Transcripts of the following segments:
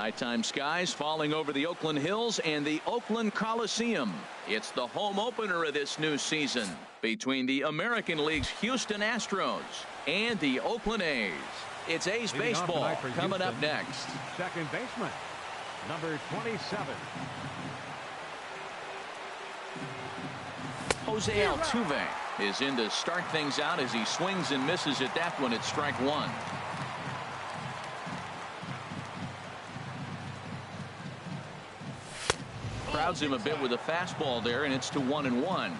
Nighttime skies falling over the Oakland Hills and the Oakland Coliseum. It's the home opener of this new season between the American League's Houston Astros and the Oakland A's. It's A's baseball coming up next. Second baseman, number 27. Jose Altuve is in to start things out as he swings and misses at that one at strike one. Crowds him a bit with a fastball there, and it's to 1-1.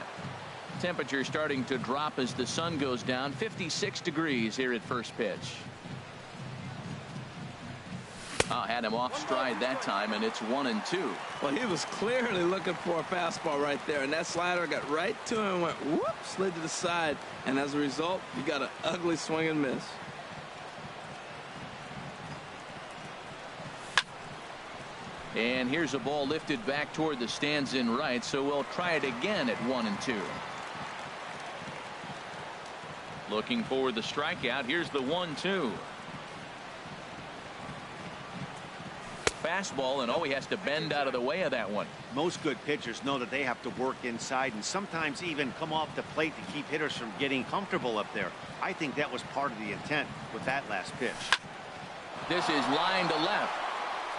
Temperature starting to drop as the sun goes down. 56 degrees here at first pitch. Had him off stride that time, and it's 1-2. Well, he was clearly looking for a fastball right there, and that slider got right to him and went whoop, slid to the side, and as a result, you got an ugly swing and miss. And here's a ball lifted back toward the stands in right, so we'll try it again at 1-2. Looking for the strikeout. Here's the 1-2. Fastball, and he has to bend out of the way of that one. Most good pitchers know that they have to work inside and sometimes even come off the plate to keep hitters from getting comfortable up there. I think that was part of the intent with that last pitch. This is line to left.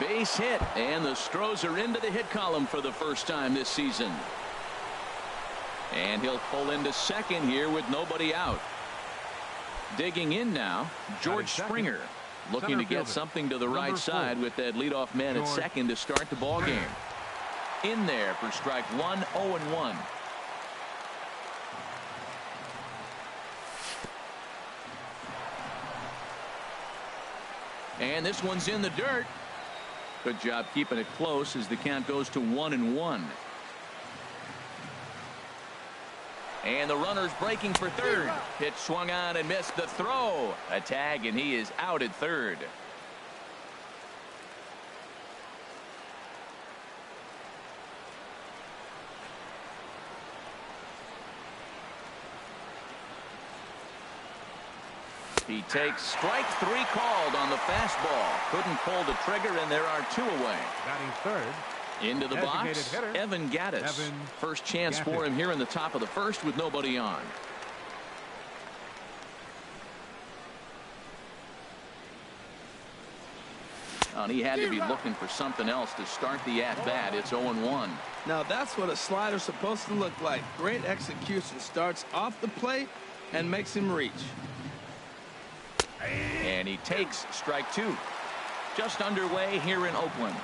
Base hit, and the Stros are into the hit column for the first time this season. And he'll pull into second here with nobody out. Digging in now, George Springer. Looking to get something to the right side with that leadoff man at second to start the ball game. In there for strike one, 0-1. And this one's in the dirt. Good job keeping it close as the count goes to 1-1. And the runner's breaking for third. Pitch swung on and missed the throw. A tag, and he is out at third. He takes strike three called on the fastball. Couldn't pull the trigger, and there are two away. Batting third. Into the box, hitter, Evan Gattis. First chance for him here in the top of the first with nobody on. And he had to be looking for something else to start the at-bat. It's 0-1. Now that's what a slider's supposed to look like. Great execution. Starts off the plate and makes him reach. And he takes strike two. Just underway here in Oakland.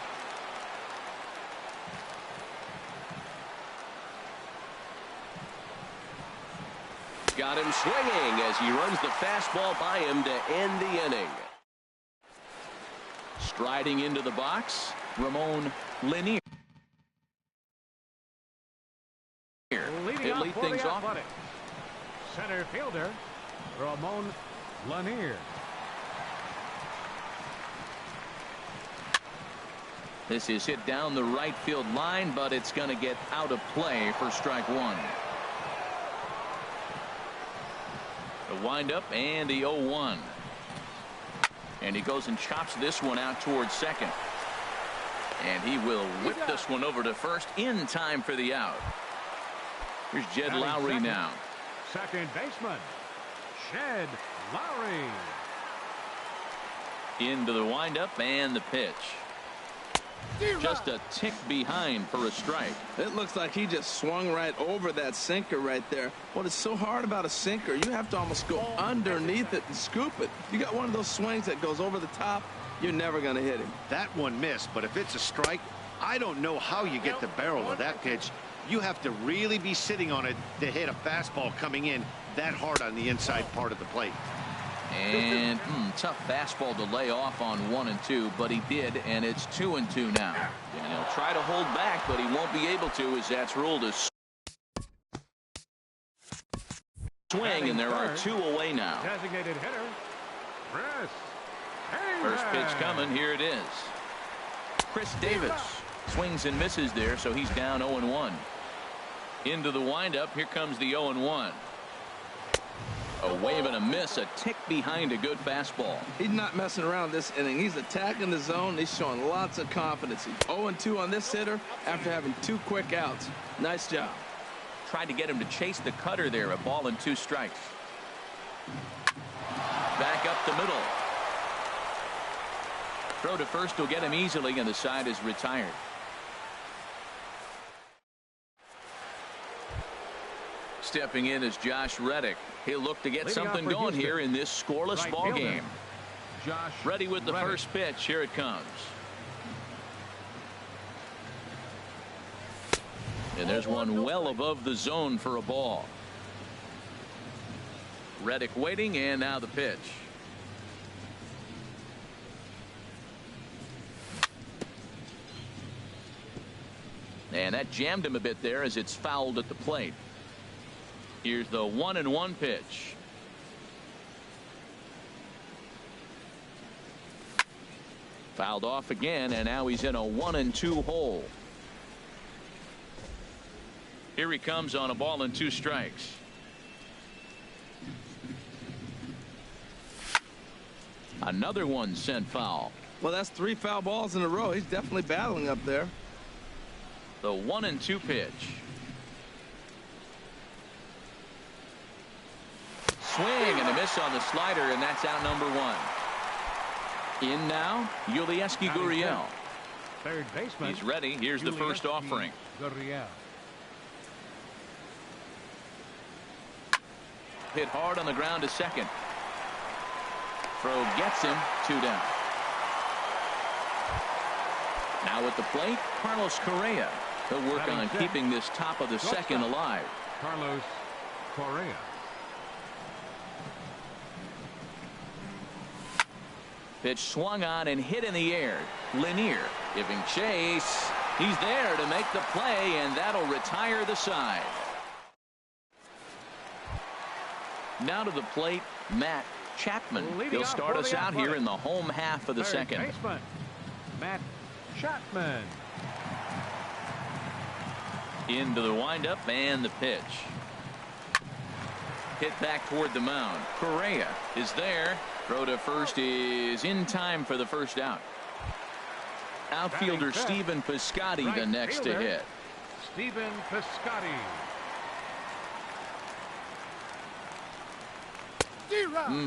Got him swinging as he runs the fastball by him to end the inning. Striding into the box, Ramon Lanier. He'll lead things off. Center fielder, Ramon Lanier. This is hit down the right field line, but it's going to get out of play for strike one. The windup and the 0-1. And he goes and chops this one out towards second. And he will whip this one over to first in time for the out. Here's Jed Lowry now. Second baseman, Jed Lowry. Into the windup and the pitch. Just a tick behind for a strike. It looks like he just swung right over that sinker right there. What is so hard about a sinker, you have to almost go underneath it and scoop it. You got one of those swings that goes over the top, you're never going to hit him. That one missed, but if it's a strike, I don't know how you get the barrel of that pitch. You have to really be sitting on it to hit a fastball coming in that hard on the inside part of the plate. And tough fastball to lay off on 1-2, but he did, and it's 2-2 now. And he'll try to hold back, but he won't be able to, as that's ruled a swing, and there are two away now. Designated hitter, Chris. First pitch coming. Here it is. Chris Davis swings and misses there, so he's down 0-1. Into the windup. Here comes the 0-1. A wave and a miss, a tick behind a good fastball. He's not messing around this inning. He's attacking the zone. He's showing lots of confidence. He's 0-2 on this hitter after having 2 quick outs. Nice job. Tried to get him to chase the cutter there. A ball and 2 strikes. Back up the middle. Throw to first will get him easily, and the side is retired. Stepping in is Josh Reddick. He'll look to get something going here in this scoreless ball game. Ready with the first pitch. Here it comes. And there's one well above the zone for a ball. Reddick waiting, and now the pitch. And that jammed him a bit there as it's fouled at the plate. Here's the 1-1 pitch. Fouled off again, and now he's in a 1-2 hole. Here he comes on a ball and 2 strikes. Another one sent foul. Well, that's 3 foul balls in a row. He's definitely battling up there. The 1-2 pitch. Swing and a miss on the slider, and that's out number 1. In now, Yulieski Gurriel. Third baseman. He's ready. Here's the first offering. Gurriel. Hit hard on the ground to second. Throw gets him, 2 down. Now at the plate, Carlos Correa. He'll work on keeping this top of the second alive. Carlos Correa. Pitch swung on and hit in the air. Lanier giving chase. He's there to make the play, and that'll retire the side. Now to the plate, Matt Chapman. He'll start us out here in the home half of the second. Baseman, Matt Chapman. Into the windup and the pitch. Hit back toward the mound. Correa is there. Throw to first is in time for the first out. Outfielder Stephen Piscotty the next to hit. Stephen Piscotty.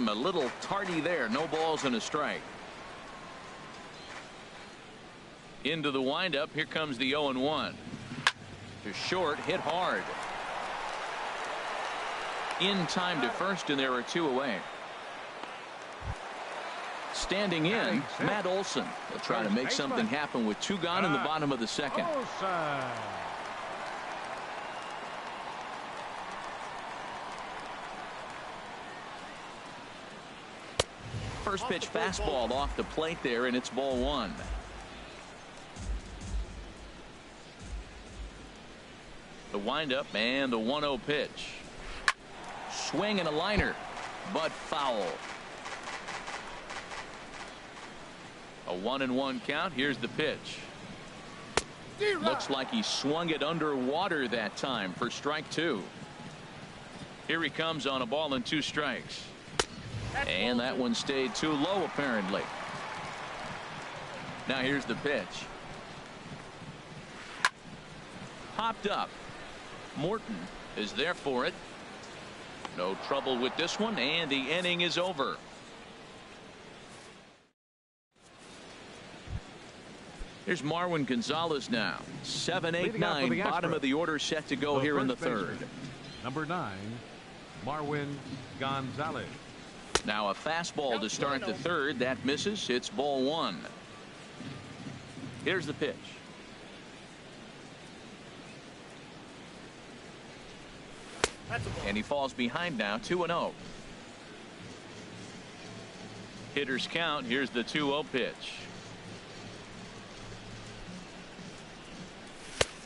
A little tardy there. No balls and a strike. Into the windup. Here comes the 0-1. To short, hit hard. In time to first, and there are 2 away. Standing in, Matt Olson. He'll try to make something happen with 2 gone in the bottom of the second. First pitch fastball off the plate there, and it's ball 1. The windup and the 1-0 pitch. Swing and a liner, but foul. A 1-1 count. Here's the pitch. Looks like he swung it underwater that time for strike 2. Here he comes on a ball and 2 strikes. And that one stayed too low, apparently. Now here's the pitch. Popped up. Morton is there for it. No trouble with this one, and the inning is over. Here's Marwin Gonzalez now. 7, 8, 9, bottom of the order set to go here in the third. Number 9, Marwin Gonzalez. Now a fastball to start the third. That misses. It's ball 1. Here's the pitch. And he falls behind now, 2-0. Hitters count. Here's the 2-0 pitch.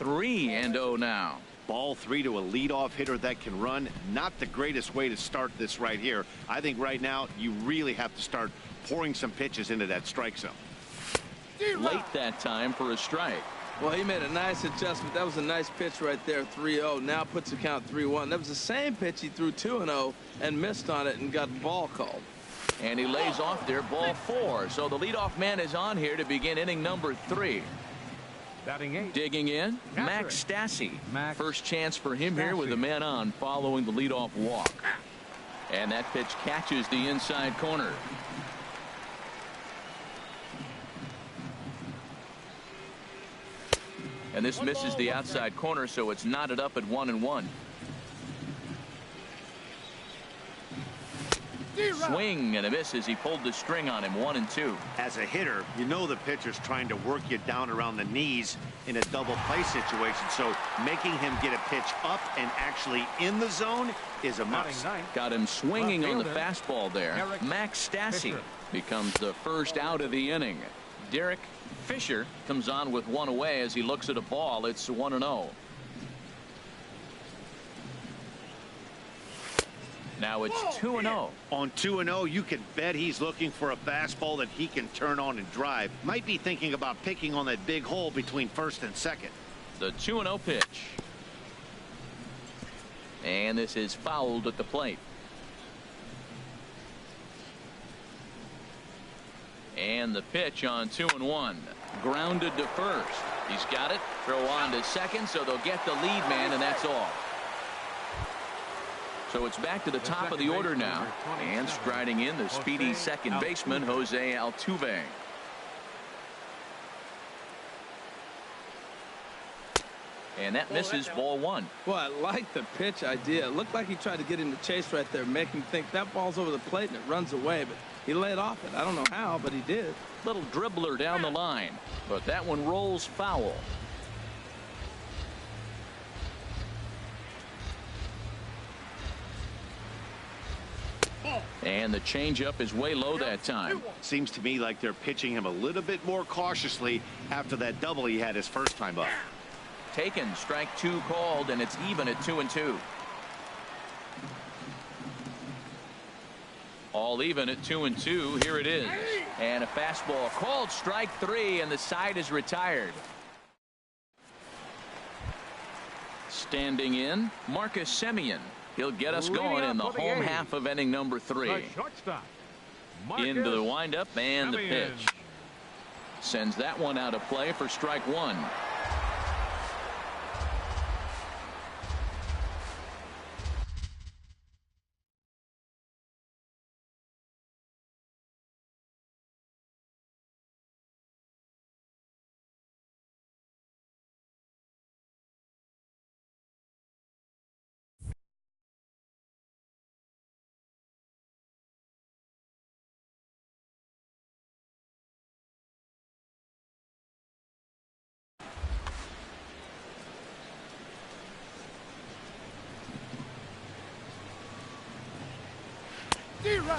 3-0 now. Ball 3 to a leadoff hitter that can run. Not the greatest way to start this right here. I think right now you really have to start pouring some pitches into that strike zone. Late that time for a strike. Well, he made a nice adjustment. That was a nice pitch right there, 3-0. Now puts the count 3-1. That was the same pitch he threw 2-0 and missed on it and got ball called. And he lays off there, ball 4. So the leadoff man is on here to begin inning number 3. Batting 8. Digging in, Max Stassi. First chance for him here with the man on following the leadoff walk. And that pitch catches the inside corner. And this misses the outside corner, so it's knotted up at 1-1. Swing and a miss as he pulled the string on him. 1-2. As a hitter, you know the pitcher's trying to work you down around the knees in a double play situation. So making him get a pitch up and actually in the zone is a must. Got him swinging on the fastball there. Max Stassi becomes the first out of the inning. Derek Fisher comes on with one away as he looks at a ball. It's 1-0. Now it's 2-0. On 2-0, you can bet he's looking for a fastball that he can turn on and drive. Might be thinking about picking on that big hole between first and second. The 2-0 pitch. And this is fouled at the plate. And the pitch on 2-1. Grounded to first. He's got it. Throw on to second, so they'll get the lead man, and that's all. So it's back to the top of the order now. And striding in, the speedy second baseman, Jose Altuve. And that misses ball 1. Well, I like the pitch idea. It looked like he tried to get him to chase right there, make him think that ball's over the plate and it runs away, but he laid off it. I don't know how, but he did. Little dribbler down the line, but that one rolls foul. And the changeup is way low that time. Seems to me like they're pitching him a little bit more cautiously after that double he had his first time up. Taken, strike 2 called, and it's even at 2-2. All even at 2-2. Here it is. And a fastball called strike 3, and the side is retired. Standing in, Marcus Semien. He'll get us going in the home half of inning number 3. Into the windup and the pitch. Sends that one out of play for strike 1.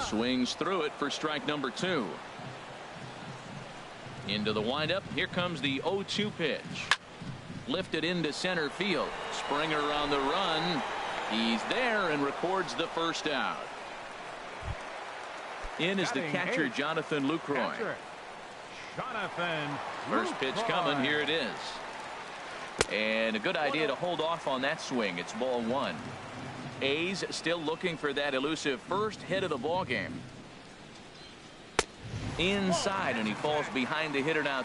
Swings through it for strike number 2. Into the windup. Here comes the 0-2 pitch. Lifted into center field. Springer on the run. He's there and records the first out. In is the catcher, Jonathan Lucroy. First pitch coming. Here it is. And a good idea to hold off on that swing. It's ball 1. A's still looking for that elusive first hit of the ball game. Inside, and he falls behind the hitter now.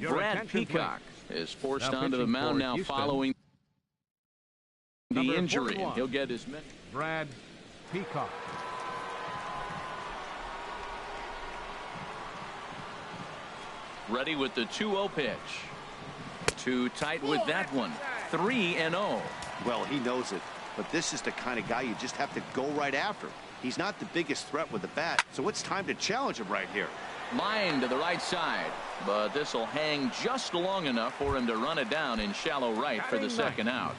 Brad Peacock is forced onto the mound now following the injury. He'll get his minute. Brad Peacock. Ready with the 2-0 pitch. Too tight with that one. 3-0. Well, he knows it, but this is the kind of guy you just have to go right after. He's not the biggest threat with the bat, so it's time to challenge him right here. Line to the right side, but this will hang just long enough for him to run it down in shallow right for the second out.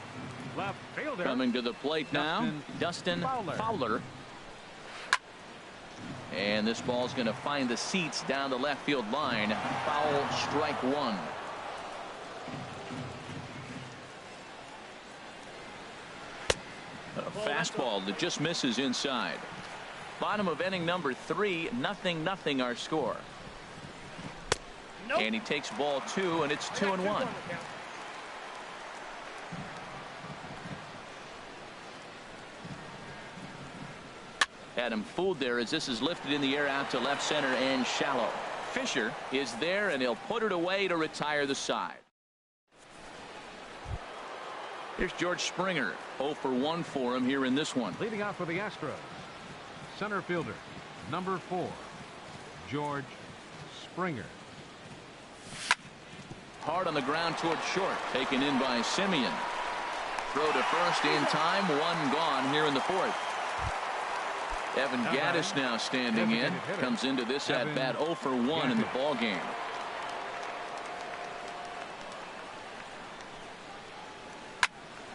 Left fielder. Coming to the plate now, Dustin Fowler. And this ball's going to find the seats down the left field line. Foul, strike one. A fastball that just misses inside. Bottom of inning number 3, 0-0 our score. And he takes ball 2, and it's 2-1. Had him fooled there as this is lifted in the air out to left center and shallow. Fisher is there, and he'll put it away to retire the side. Here's George Springer. 0 for 1 for him here in this one. Leading off for the Astros, center fielder, number 4, George Springer. Hard on the ground toward short. Taken in by Simeon. Throw to first in time. 1 gone here in the 4th. Evan Gaddis now standing in. Comes into this at bat 0 for 1 in the ball game.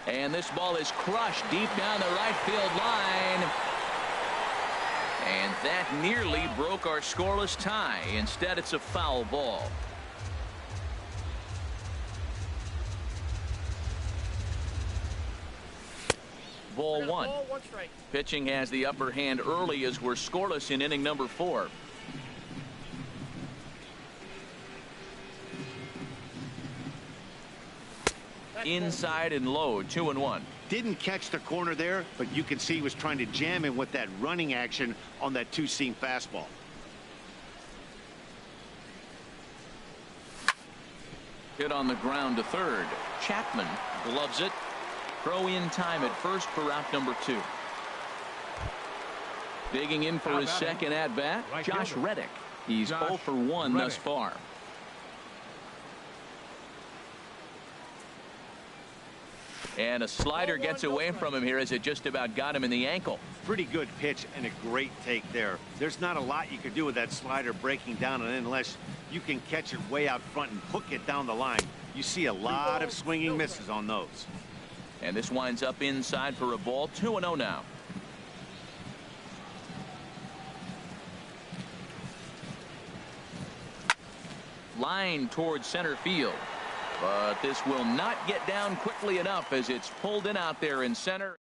And this ball is crushed deep down the right field line. And that nearly broke our scoreless tie. Instead, it's a foul ball. Ball 1. Pitching has the upper hand early as we're scoreless in inning number 4. Inside and low, 2-1. Didn't catch the corner there, but you can see he was trying to jam him with that running action on that 2-seam fastball. Hit on the ground to third. Chapman gloves it. Throw in time at first for out number 2. Digging in for his second at bat, Josh Reddick. He's 0 for 1 thus far. And a slider gets away from him here as it just about got him in the ankle. Pretty good pitch and a great take there. There's not a lot you could do with that slider breaking down, and unless you can catch it way out front and hook it down the line, you see a lot of swinging misses on those. And this winds up inside for a ball. 2-0 now. Line towards center field. But this will not get down quickly enough as it's pulled in out there in center.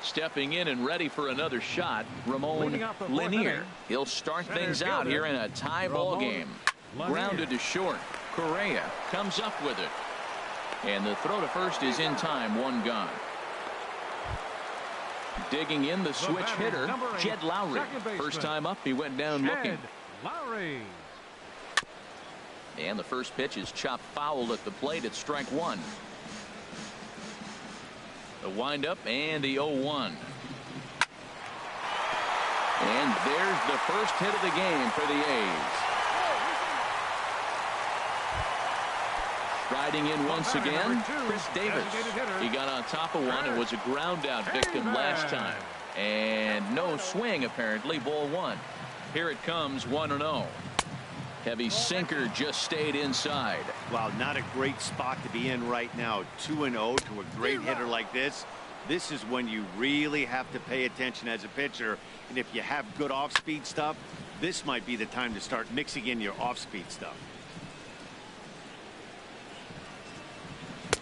Stepping in and ready for another shot, Ramon Lanier. He'll start things out here in a tie ball game. Grounded to short. Correa comes up with it. And the throw to first is in time. 1 gone. Digging in the switch hitter, Jed Lowry. First time up, he went down looking. Lowry. And the first pitch is chopped foul at the plate at strike 1. The windup and the 0-1. And there's the first hit of the game for the A's. Riding in once again, Chris Davis. He got on top of one and was a ground out victim last time. And no swing apparently. Ball 1. Here it comes. 1-0. Heavy sinker just stayed inside. Wow, not a great spot to be in right now. 2-0 to a great hitter like this. This is when you really have to pay attention as a pitcher. And if you have good off-speed stuff, this might be the time to start mixing in your off-speed stuff.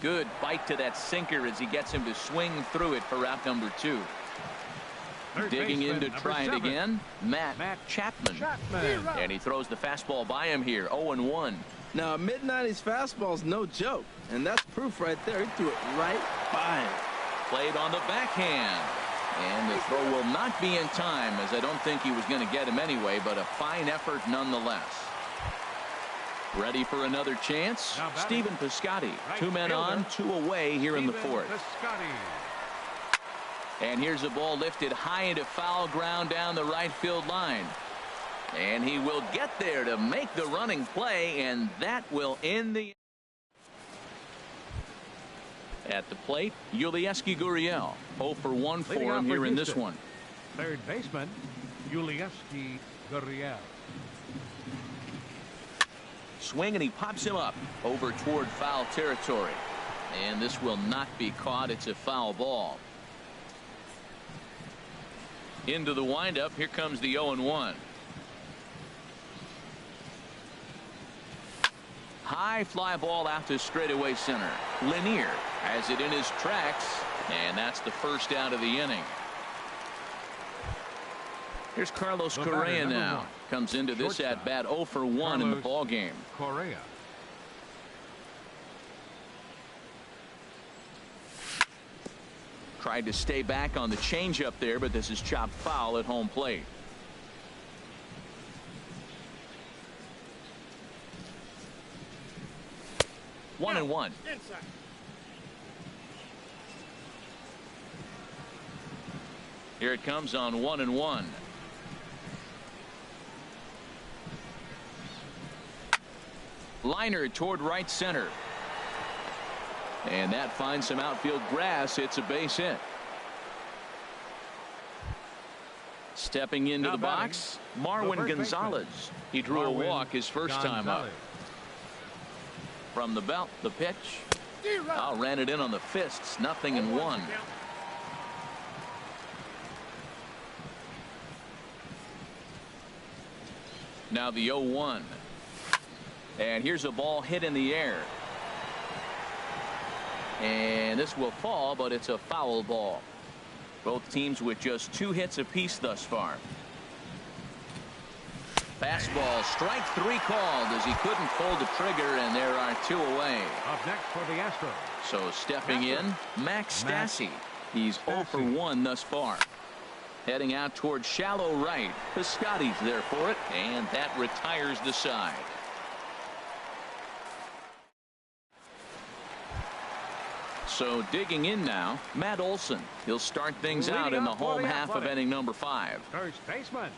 Good bite to that sinker as he gets him to swing through it for out number 2. Digging in to try it again, Matt Chapman. And he throws the fastball by him here. 0-1. Now, a mid-90s fastball's no joke, and that's proof right there. He threw it right by him. Played on the backhand. And the throw will not be in time, as I don't think he was going to get him anyway, but a fine effort nonetheless. Ready for another chance. Stephen Piscotty. 2 men on, 2 away here in the 4th. And here's a ball lifted high into foul ground down the right field line. And he will get there to make the running play, and that will end the. At the plate, Yulieski Gurriel. 0 for 1 for him here in this one. Third baseman, Yulieski Gurriel. Swing, and he pops him up over toward foul territory. And this will not be caught. It's a foul ball. Into the windup. Here comes the 0-1. High fly ball out to straightaway center. Lanier has it in his tracks, and that's the first out of the inning. Here's Carlos Correa now. Comes into this at bat 0 for 1 in the ball game. Correa. Tried to stay back on the changeup there, but this is chopped foul at home plate. One and one. Inside. Here it comes on 1-1. Liner toward right center. And that finds some outfield grass. It's a base hit. Stepping into the box, Marwin Gonzalez. He drew a walk his first time up. From the belt, the pitch. Ran it in on the fists. 0-1. Now the 0-1. And here's a ball hit in the air. And this will fall, but it's a foul ball. Both teams with just 2 hits apiece thus far. Fastball, strike 3 called as he couldn't pull the trigger, and there are 2 away. Up next for the Astros. So stepping in, Max Stassi. He's 0 for 1 thus far. Heading out toward shallow right. Piscotty's there for it, and that retires the side. So digging in now, Matt Olson. He'll start things out in the home half of inning number 5. First baseman,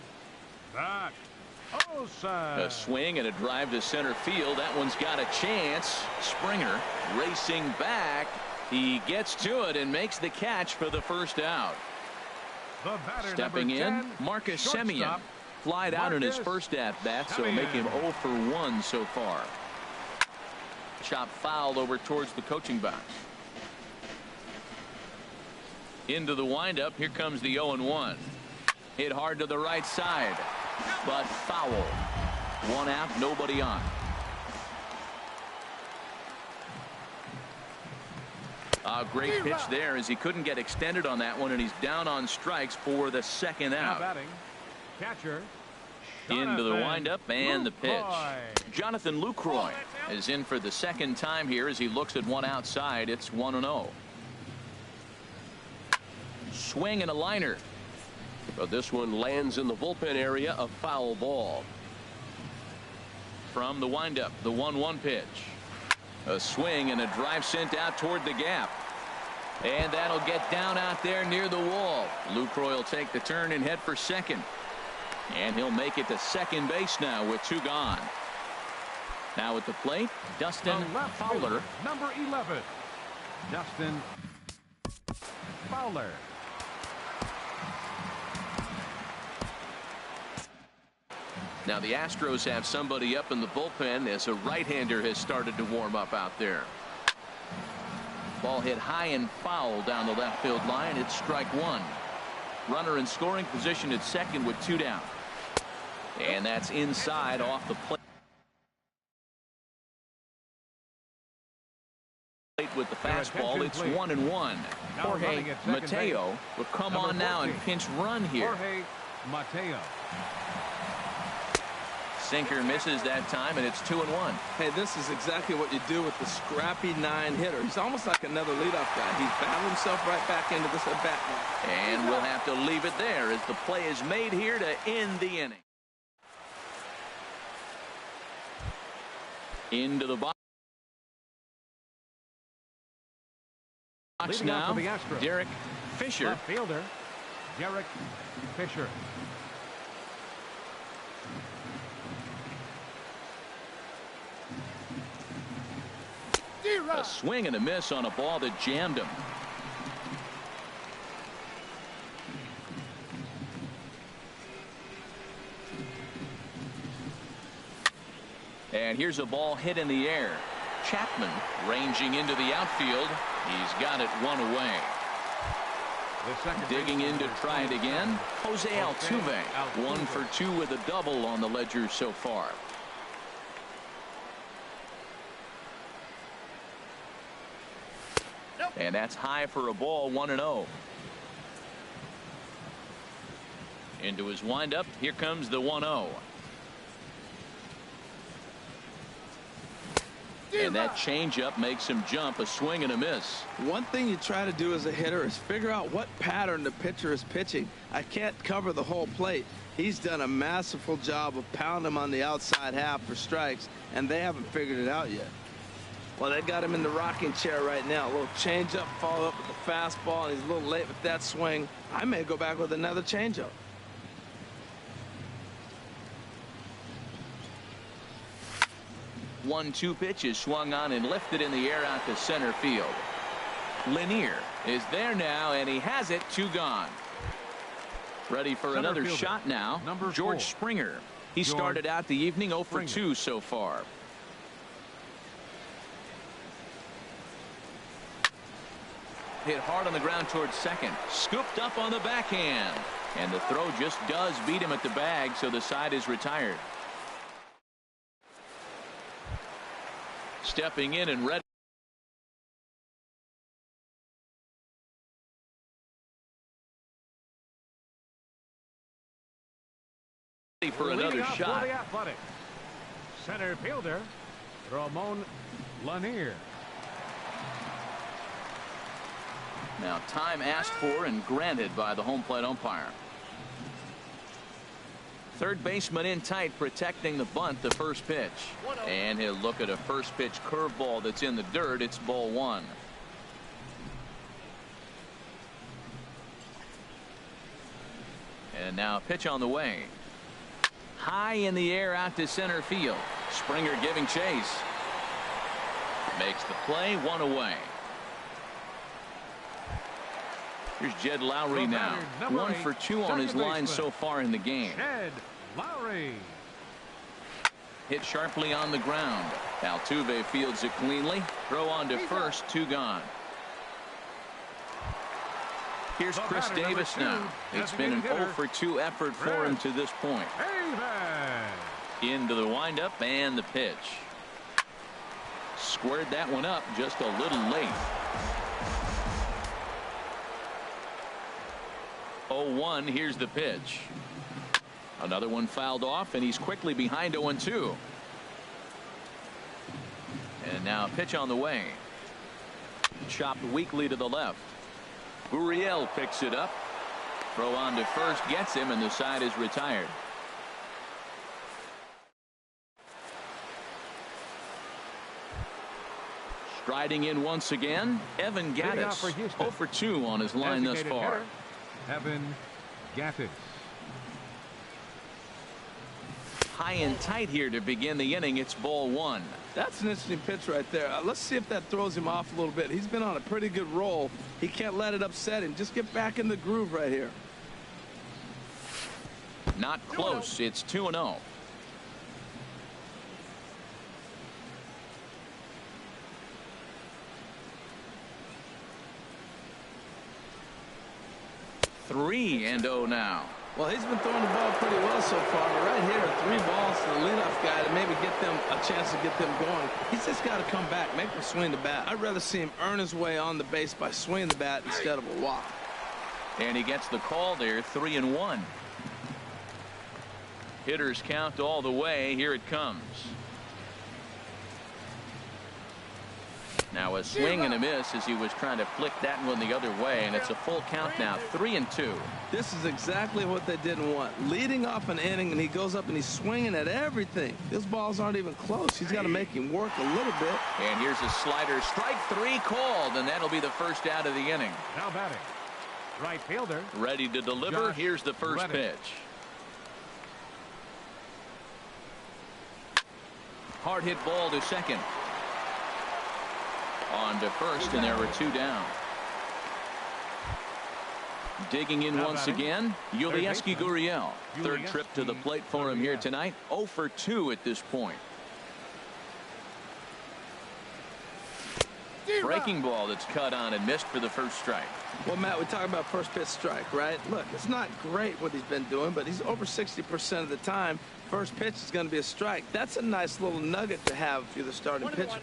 Matt Olson. A swing and a drive to center field. That one's got a chance. Springer racing back. He gets to it and makes the catch for the first out. Stepping in, Marcus Semien. Flied out in his first at-bat, so make him 0 for 1 so far. Chop fouled over towards the coaching box. Into the windup. Here comes the 0-1. Hit hard to the right side, but foul. 1 out, nobody on. A great pitch there as he couldn't get extended on that one, and he's down on strikes for the second out. Batting, catcher, into the windup and the pitch. Jonathan Lucroy is in for the second time here as he looks at one outside. It's 1-0. Swing and a liner, but this one lands in the bullpen area. A foul ball. From the windup, the 1-1 pitch. A swing and a drive sent out toward the gap, and that'll get down out there near the wall. Lucroy will take the turn and head for second, and he'll make it to second base now with 2 gone. Now at the plate, Dustin Fowler. Number 11, Dustin Fowler. Now the Astros have somebody up in the bullpen as a right-hander has started to warm up out there. Ball hit high and foul down the left field line. It's strike 1. Runner in scoring position at second with 2 down. And that's inside off the plate with the fastball. It's 1-1. Jorge Mateo will come on now and pinch run here. Jorge Mateo. Sinker misses that time, and it's 2-1. Hey, this is exactly what you do with the scrappy 9-hitter. He's almost like another leadoff guy. He's battled himself right back into this at-bat now. And we'll have to leave it there as the play is made here to end the inning. Into the box now, Derek Fisher. Left fielder, Derek Fisher. A swing and a miss on a ball that jammed him. And here's a ball hit in the air. Chapman ranging into the outfield. He's got it 1 away. Digging in to try it again, Jose Altuve. 1 for 2 with a double on the ledger so far. And that's high for a ball, 1-0. Into his windup. Here comes the 1-0. And that changeup makes him jump. A swing and a miss. One thing you try to do as a hitter is figure out what pattern the pitcher is pitching. I can't cover the whole plate. He's done a masterful job of pounding him on the outside half for strikes, and they haven't figured it out yet. Well, they got him in the rocking chair right now. A little changeup, follow up with the fastball, and he's a little late with that swing. I may go back with another changeup. One-two pitch is swung on and lifted in the air out to center field. Lanier is there now, and he has it. 2 gone. Ready for another shot now. George Springer. He started out the evening 0 for 2 so far. Hit hard on the ground towards second. Scooped up on the backhand. And the throw just does beat him at the bag, so the side is retired. Stepping in and ready for another shot. For the Athletics, center fielder Ramon Lanier. Now time asked for and granted by the home plate umpire. Third baseman in tight, protecting the bunt. The first pitch, and he'll look at a first pitch curveball that's in the dirt. It's ball 1. And now a pitch on the way. High in the air out to center field. Springer giving chase. Makes the play. 1 away. Here's Jed Lowry now. 1 for 2 on his line so far in the game. Jed Lowry. Hit sharply on the ground. Altuve fields it cleanly. Throw on to first. 2 gone. Here's Chris Davis now. It's been an 0 for 2 effort for him to this point. Into the windup and the pitch. Squared that one up just a little late. 0-1. Here's the pitch. Another one fouled off, and he's quickly behind 0-2. And now a pitch on the way. Chopped weakly to the left. Gurriel picks it up. Throw on to first gets him, and the side is retired. Striding in once again, Evan Gattis. 0 for 2 on his line thus far. Evan Gattis. High and tight here to begin the inning. It's ball 1. That's an interesting pitch right there. Let's see if that throws him off a little bit. He's been on a pretty good roll. He can't let it upset him. Just get back in the groove right here. Not close. It's 2-0. Three and 0 now. Well, he's been throwing the ball pretty well so far, but right here, 3 balls to the leadoff guy to maybe get them a chance to get them going. He's just got to come back, make him swing the bat. I'd rather see him earn his way on the base by swinging the bat instead of a walk. And he gets the call there. 3-1. Hitters count all the way. Here it comes. Now a swing and a miss as he was trying to flick that one the other way, and it's a full count now. 3-2. This is exactly what they didn't want. Leading off an inning, and he goes up and he's swinging at everything. Those balls aren't even close. He's got to make him work a little bit. And here's a slider. Strike 3 called, and that'll be the first out of the inning. Now batting, right fielder. Ready to deliver. Here's the first pitch. Hard hit ball to second. On to first, and there are 2 down. Digging in once again, Yulieski Gurriel. Third trip to the plate for him here tonight. 0 for 2 at this point. breaking ball that's cut on and missed for the first strike. Well, Matt, we talk about first pitch strike, right? Look, it's not great what he's been doing, but he's over 60% of the time. First pitch is going to be a strike. That's a nice little nugget to have if you're the starting pitcher.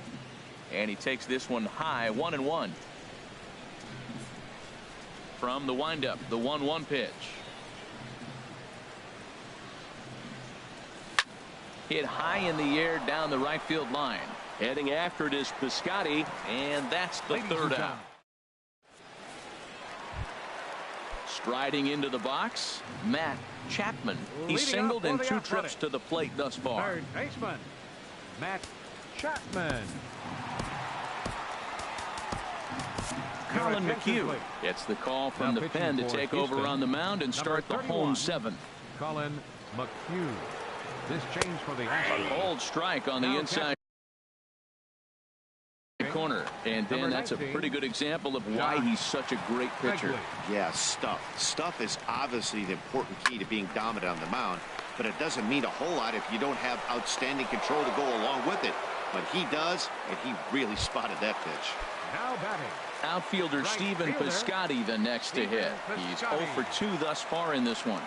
And he takes this one high, 1-1. From the windup, the 1-1 pitch. Hit high in the air down the right field line. Heading after it is Piscotty, and that's the third out. Striding into the box, Matt Chapman. He's singled in 2 trips to the plate thus far. Third baseman, Matt Chapman. Colin McHugh gets the call from the pen to take over on the mound and start the home 7th. Colin McHugh. This change for the Astros. A cold strike on the inside corner, and then that's a pretty good example of why he's such a great pitcher. Yeah, stuff is obviously the important key to being dominant on the mound, but it doesn't mean a whole lot if you don't have outstanding control to go along with it. But he does, and he really spotted that pitch. Now batting, outfielder Stephen Piscotty the next to hit. He's 0 for 2 thus far in this one.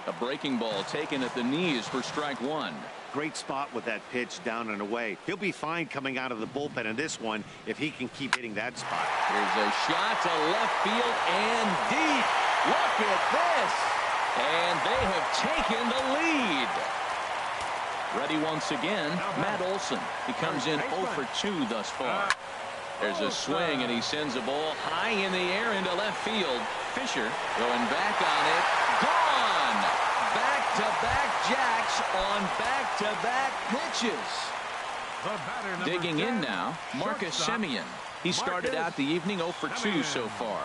A breaking ball taken at the knees for strike 1. Great spot with that pitch down and away. He'll be fine coming out of the bullpen in this one if he can keep hitting that spot. Here's a shot to left field and deep. Look at this. And they have taken the lead. Ready once again, Matt Olson. He comes in 0 for 2 thus far. There's a swing, and he sends a ball high in the air into left field. Fisher going back on it. Gone! Back-to-back jacks on back-to-back pitches. Digging in now, Marcus Semien. He started out the evening 0 for 2 so far.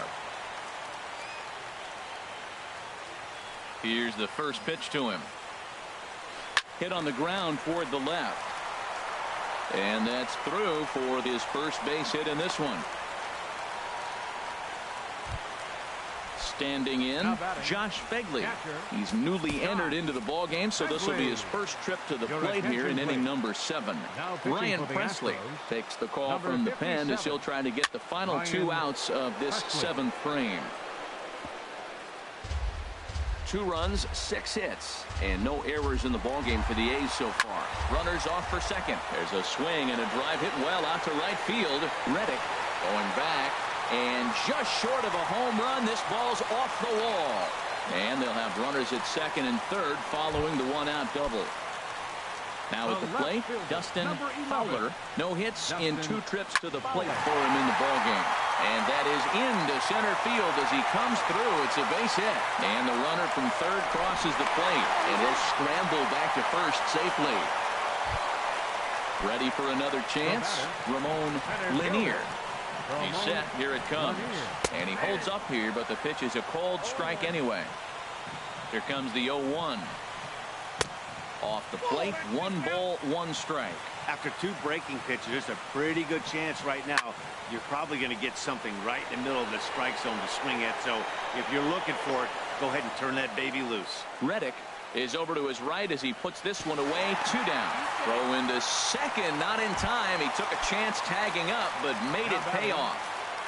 Here's the first pitch to him. Hit on the ground toward the left. And that's through for his first base hit in this one. Standing in, Josh Begley. He's newly entered into the ballgame, so this will be his first trip to the plate here in inning number 7. Ryan Presley takes the call from the pen as he'll try to get the final 2 outs of this 7th frame. 2 runs, 6 hits, and no errors in the ballgame for the A's so far. Runners off for second. There's a swing and a drive hit well out to right field. Reddick going back, and just short of a home run. This ball's off the wall. And they'll have runners at second and third following the 1-out double. Now at the plate, Dustin Fowler. No hits in 2 trips to the plate for him in the ballgame. And that is into center field as he comes through. It's a base hit. And the runner from third crosses the plate. And he'll scramble back to first safely. Ready for another chance? Ramon Lanier. He's set. Here it comes. And he holds up here, but the pitch is a cold strike anyway. Here comes the 0-1. Off the plate, 1 ball, 1 strike. After 2 breaking pitches, there's a pretty good chance right now you're probably going to get something right in the middle of the strike zone to swing at. So if you're looking for it, go ahead and turn that baby loose. Reddick is over to his right as he puts this one away. 2 down. Throw into second, not in time. He took a chance tagging up, but made it pay off.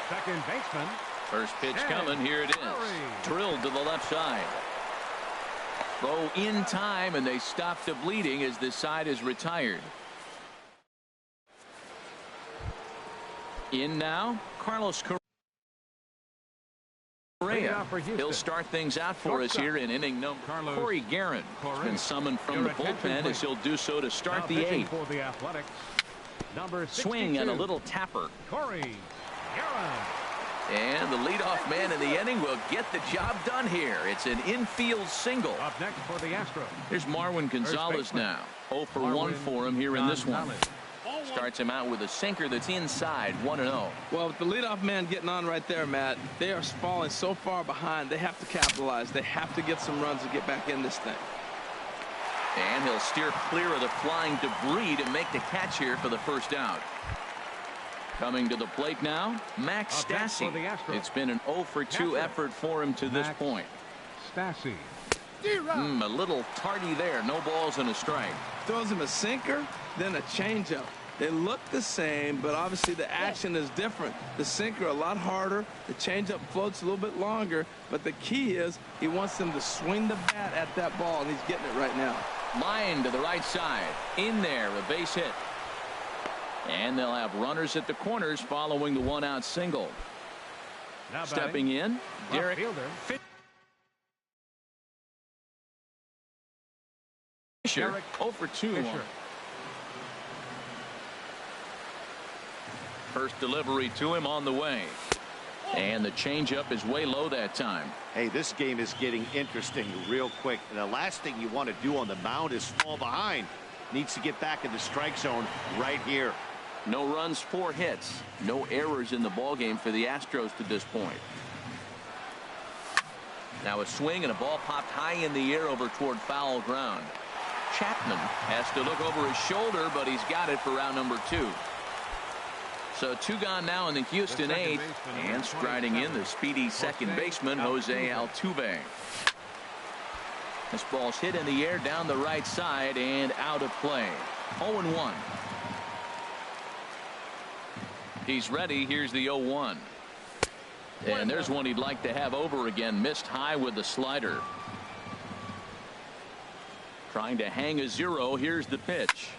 Second baseman. First pitch coming. Here it is. Drilled to the left side. Throw in time, and they stop the bleeding as this side is retired. In now, Carlos Correa. He'll start things out for us here in inning number. Corey Guerin has been summoned from the bullpen as he'll do so to start the 8th. Swing and a little tapper. Corey Guerin. And the leadoff man in the inning will get the job done here. It's an infield single. Up next for the Astros. Here's Marwin Gonzalez now. 0 for 1 for him here in this one. Starts him out with a sinker that's inside, 1-0. Well, with the leadoff man getting on right there, Matt, they are falling so far behind. They have to capitalize. They have to get some runs to get back in this thing. And he'll steer clear of the flying debris to make the catch here for the first out. Coming to the plate now, Max Stassi. It's been an 0 for 2 effort for him to this point. Stassi. A little tardy there. No balls and a strike. Throws him a sinker, then a changeup. They look the same, but obviously the action is different. The sinker a lot harder. The changeup floats a little bit longer. But the key is he wants them to swing the bat at that ball, and he's getting it right now. Line to the right side. In there, a base hit. And they'll have runners at the corners following the one-out single. Now Stepping in, Derek Fisher. 0 for 2. First delivery to him on the way. And the changeup is way low that time. Hey, this game is getting interesting real quick. And the last thing you want to do on the mound is fall behind. Needs to get back in the strike zone right here. No runs, 4 hits. No errors in the ballgame for the Astros to this point. Now a swing and a ball popped high in the air over toward foul ground. Chapman has to look over his shoulder, but he's got it for round number 2. So 2 gone now in the Houston 8th, and striding in the speedy second baseman Jose Altuve. This ball's hit in the air down the right side and out of play. 0-1. He's ready. Here's the 0-1. And there's one he'd like to have over again. Missed high with the slider. Trying to hang a 0. Here's the pitch.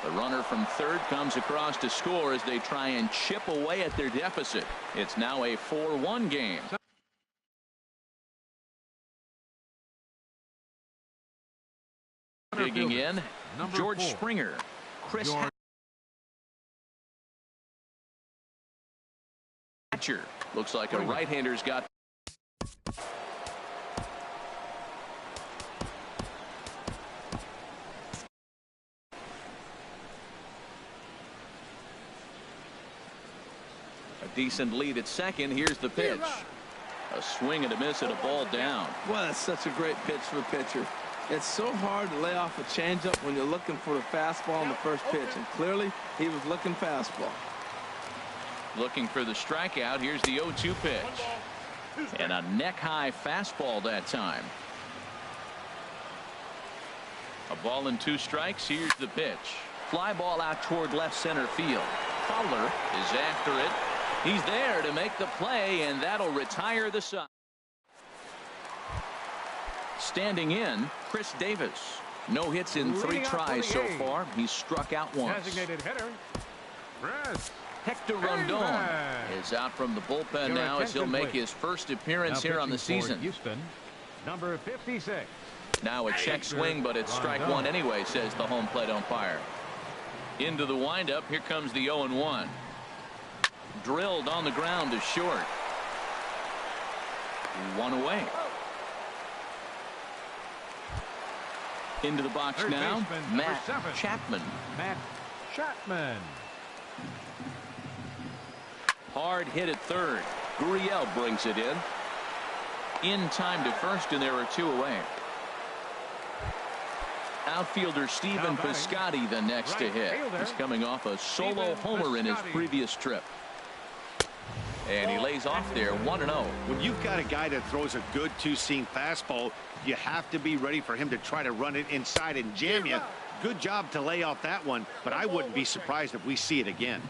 The runner from third comes across to score as they try and chip away at their deficit. It's now a 4-1 game. Digging in, George Springer. Chris Hatcher. Looks like a right-hander's got. A decent lead at second. Here's the pitch. A swing and a miss and a ball down. Well, that's such a great pitch for a pitcher. It's so hard to lay off a changeup when you're looking for the fastball on the first pitch, and clearly he was looking fastball. Looking for the strikeout. Here's the 0-2 pitch. And a neck-high fastball that time. A ball and 2 strikes. Here's the pitch. Fly ball out toward left center field. Fowler is after it. He's there to make the play, and that'll retire the side. Standing in, Chris Davis. No hits in 3 tries so far. He's struck out once. Designated hitter, Chris Hector Rondon is out from the bullpen now as he'll make his first appearance here on the season. Houston, number 56. Now a check swing, but it's strike 1 anyway, says the home plate umpire. Into the windup. Here comes the 0-1. Drilled on the ground to short. 1 away. Into the box Third now, baseman, Matt 7. Chapman. Matt Chapman. Hard hit at third. Gurriel brings it in time to first, and there are 2 away. Outfielder Stephen Piscotty the next to hit. He's coming off a solo homer in his previous trip. And he lays off there 1-0. When you've got a guy that throws a good 2-seam fastball, you have to be ready for him to try to run it inside and jam you. Good job to lay off that one, but I wouldn't be surprised if we see it again.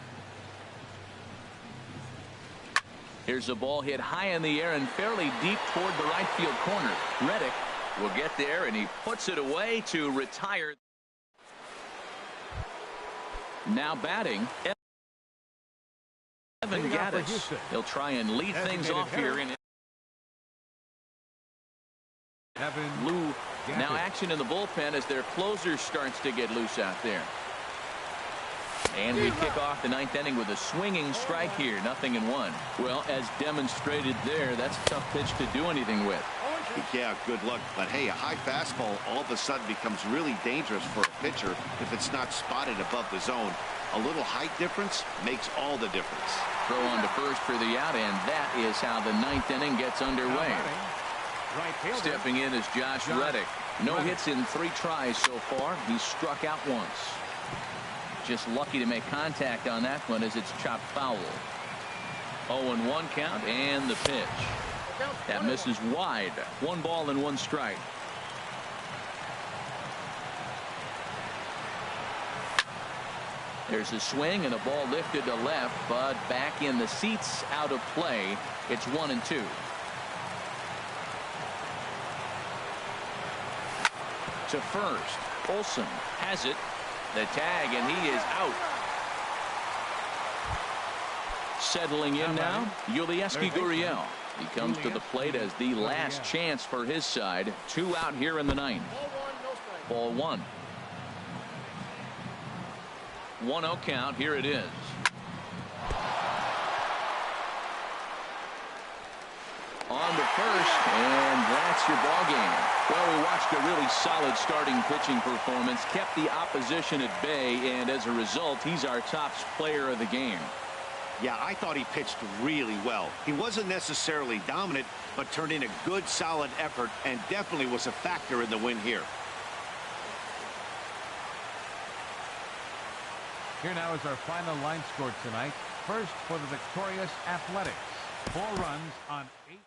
Here's a ball hit high in the air and fairly deep toward the right field corner. Reddick will get there, and he puts it away to retire. Now batting, Evan Gattis. He'll try and lead things off here in Lou. Now action in the bullpen as their closer starts to get loose out there. And we kick off the 9th inning with a swinging strike here. 0-1. Well, as demonstrated there, that's a tough pitch to do anything with. Yeah, good luck. But hey, a high fastball all of a sudden becomes really dangerous for a pitcher if it's not spotted above the zone. A little height difference makes all the difference. Throw on to first for the out, and that is how the 9th inning gets underway. Stepping in is Josh Reddick. No hits in 3 tries so far. He's struck out once. Just lucky to make contact on that one as it's chopped foul. 0-1 count, and the pitch. That misses wide. 1 ball and 1 strike. There's a swing and a ball lifted to left, but back in the seats, out of play. It's 1-2. To first. Olsen has it. The tag, and he is out. Settling in now, Yulieski Gurriel. He comes to the plate as the last chance for his side. 2 out here in the 9th. Ball 1. 1-0 count. Here it is. On to first, and that's your ball game. Well, we watched a really solid starting pitching performance, kept the opposition at bay, and as a result, he's our top player of the game. Yeah, I thought he pitched really well. He wasn't necessarily dominant, but turned in a good, solid effort and definitely was a factor in the win here. Here now is our final line score tonight. First for the victorious Athletics. 4 runs on 8.